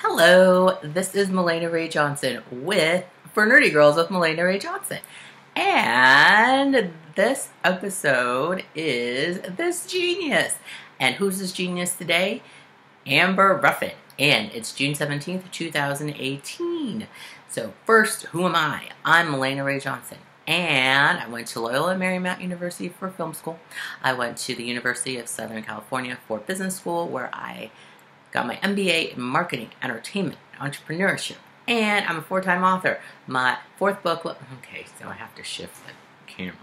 Hello, this is Mahlena Ray Johnson for Nerdy Girls with Mahlena Ray Johnson. And this episode is This Genius. And who's this genius today? Amber Ruffin. And it's June 17th, 2018. So first, who am I? I'm Mahlena Ray Johnson. And I went to Loyola Marymount University for film school. I went to the University of Southern California for business school, where I got my MBA in marketing, entertainment, entrepreneurship, and I'm a 4-time author. My fourth book, okay, so I have to shift the camera.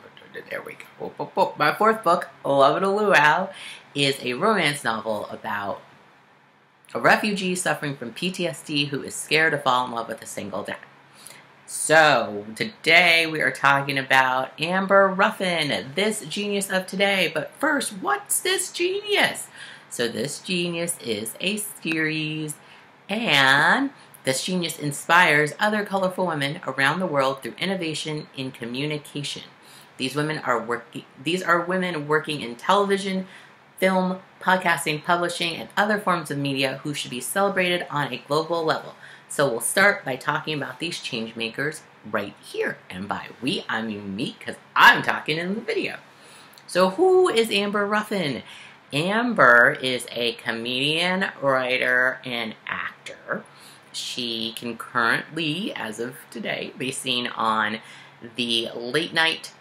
There we go. My fourth book, Love It a Luau, is a romance novel about a refugee suffering from PTSD who is scared to fall in love with a single dad. So, today we are talking about Amber Ruffin, this genius of today. But first, what's this genius? So This Genius is a series, and This Genius inspires other colorful women around the world through innovation in communication. These are women working in television, film, podcasting, publishing, and other forms of media who should be celebrated on a global level. So we'll start by talking about these change makers right here. And by we, I mean me, because I'm talking in the video. So who is Amber Ruffin? Amber is a comedian, writer, and actor. She can currently, as of today, be seen on the Late Night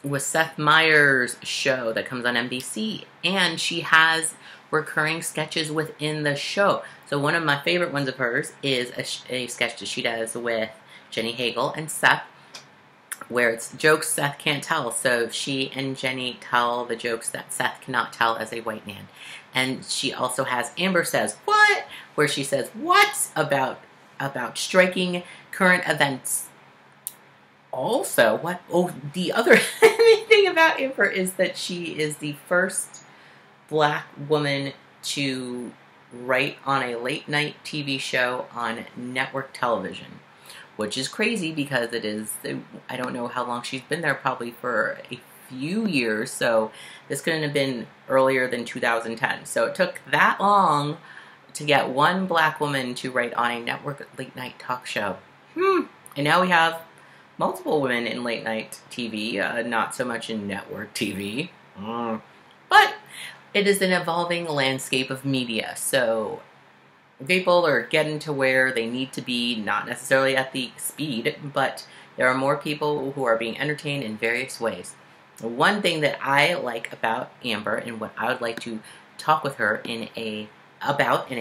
with Seth Meyers show that comes on NBC. And she has recurring sketches within the show. So one of my favorite ones of hers is a sketch that she does with Jenny Hagel and Seth, where it's jokes Seth can't tell. So she and Jenny tell the jokes that Seth cannot tell as a white man. And she also has Amber Says What? Where she says what about striking current events. Also, the other thing about Amber is that she is the first black woman to write on a late night TV show on network television. Which is crazy because it is, I don't know how long she's been there, probably for a few years, so this couldn't have been earlier than 2010. So it took that long to get one black woman to write on a network late night talk show. And now we have multiple women in late night TV, not so much in network TV. But it is an evolving landscape of media, so people are getting to where they need to be, not necessarily at the speed, but there are more people who are being entertained in various ways. One thing that I like about Amber, and what I would like to talk with her in a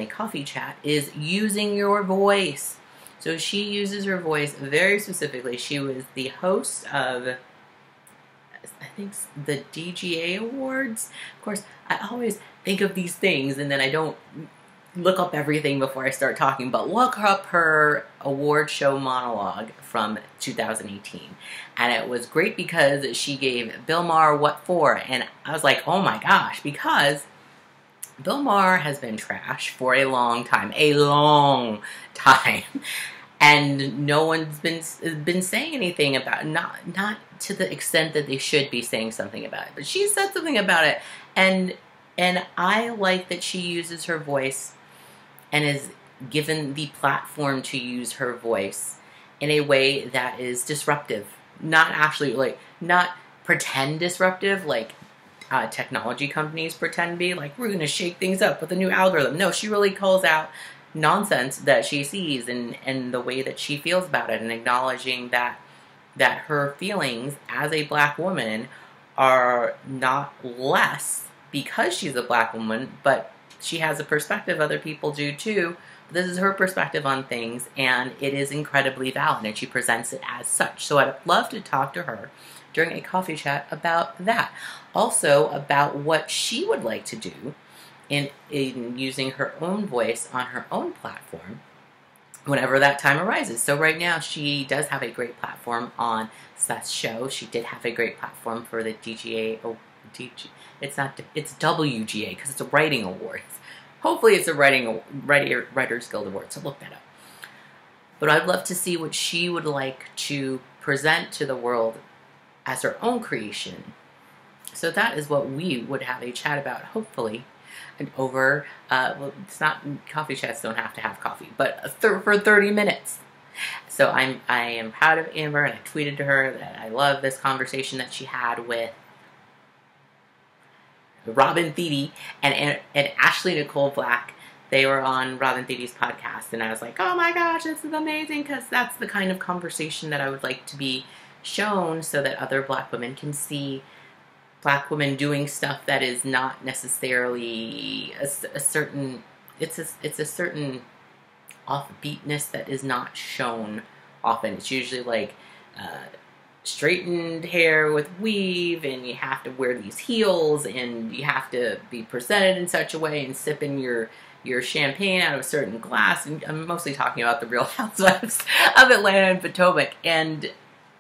coffee chat, is using your voice. So she uses her voice very specifically. She was the host of, I think, the DGA Awards. Of course, I always think of these things and then I don't look up everything before I start talking, but look up her award show monologue from 2018. And it was great because she gave Bill Maher what for, and I was like, oh my gosh, because Bill Maher has been trash for a long time, and no one's been saying anything about it, not to the extent that they should be saying something about it, but she said something about it, and I like that she uses her voice and is given the platform to use her voice in a way that is disruptive. Not actually, not pretend disruptive, like technology companies pretend to be, like, we're going to shake things up with a new algorithm. No, she really calls out nonsense that she sees and the way that she feels about it, and acknowledging that her feelings as a black woman are not less because she's a black woman, but she has a perspective other people do too. This is her perspective on things, and it is incredibly valid, and she presents it as such. So I'd love to talk to her during a coffee chat about that. Also about what she would like to do in using her own voice on her own platform whenever that time arises. So right now she does have a great platform on Seth's show. She did have a great platform for the it's WGA because it's a writing awards. Hopefully it's a Writers Guild Award, so look that up. But I'd love to see what she would like to present to the world as her own creation. So that is what we would have a chat about, hopefully. over, well, it's not, coffee chats don't have to have coffee, but for 30 minutes. So I am proud of Amber, and I tweeted to her that I love this conversation that she had with Robin Thede and Ashley Nicole Black. They were on Robin Thede's podcast, and I was like, oh my gosh, this is amazing, because that's the kind of conversation that I would like to be shown, so that other Black women can see Black women doing stuff that is not necessarily a certain, it's a certain offbeatness that is not shown often. It's usually like straightened hair with weave, and you have to wear these heels, and you have to be presented in such a way, and sipping your champagne out of a certain glass. And I'm mostly talking about the Real Housewives of Atlanta and Potomac. And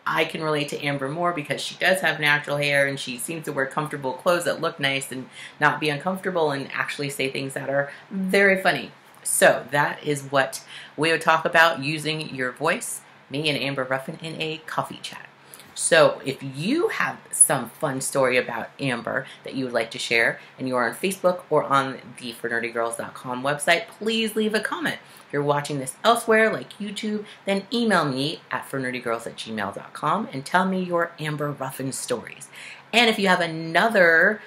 I can relate to Amber more because she does have natural hair, and she seems to wear comfortable clothes that look nice and not be uncomfortable, and actually say things that are very funny. So that is what we would talk about, using your voice, me and Amber Ruffin, in a coffee chat. So if you have some fun story about Amber that you would like to share, and you are on Facebook or on the ForNerdyGirls.com website, please leave a comment. If you're watching this elsewhere, like YouTube, then email me at ForNerdyGirls@gmail.com and tell me your Amber Ruffin stories. And if you have another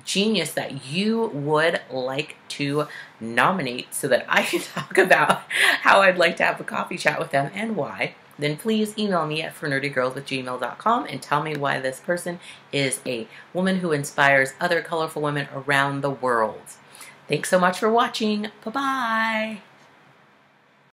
genius that you would like to nominate so that I can talk about how I'd like to have a coffee chat with them and why, then please email me at fornerdygirls@gmail.com and tell me why this person is a woman who inspires other colorful women around the world. Thanks so much for watching. Bye-bye.